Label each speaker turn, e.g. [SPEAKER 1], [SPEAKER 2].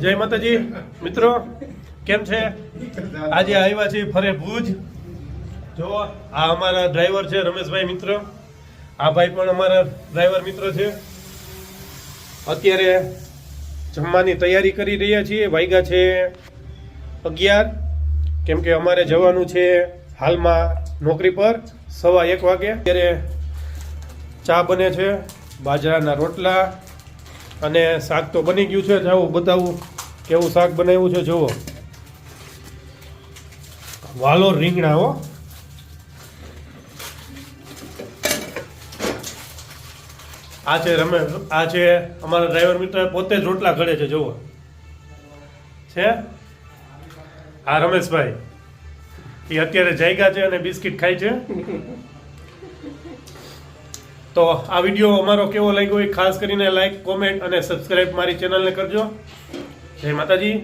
[SPEAKER 1] જય માતાજી મિત્રો, કેમ છે? આજે આવ્યા છીએ ફરે ભુજ. જો આ અમારા ડ્રાઈવર છે રમેશભાઈ મિત્ર. આ ભાઈ પણ અમારા ડ્રાઈવર મિત્ર છે. અત્યારે જમવાની તૈયારી કરી રહ્યા છીએ. વાગ્યા છે 11, કેમ કે અમારે જવાનું છે હાલમાં નોકરી પર 1:15 વાગે. અત્યારે ચા બને છે, બાજરાના રોટલા અને શાક તો બની ગયું છે. જાઓ બતાવું કેવું શાક બનાવ્યું છે. જુઓ, વાલોર રીંગણા હો. આ છે આ છે અમારા ડ્રાઈવર મિત્ર, પોતે જ રોટલા ઘડે છે. જુઓ છે આ રમેશભાઈ, એ અત્યારે જાગ્યા છે અને બિસ્કિટ ખાય છે. તો આ વિડીયો અમારો કેવો લાગ્યો એ ખાસ કરીને લાઈક, કોમેન્ટ અને સબસ્ક્રાઈબ મારી ચેનલને કરજો. જય માતાજી.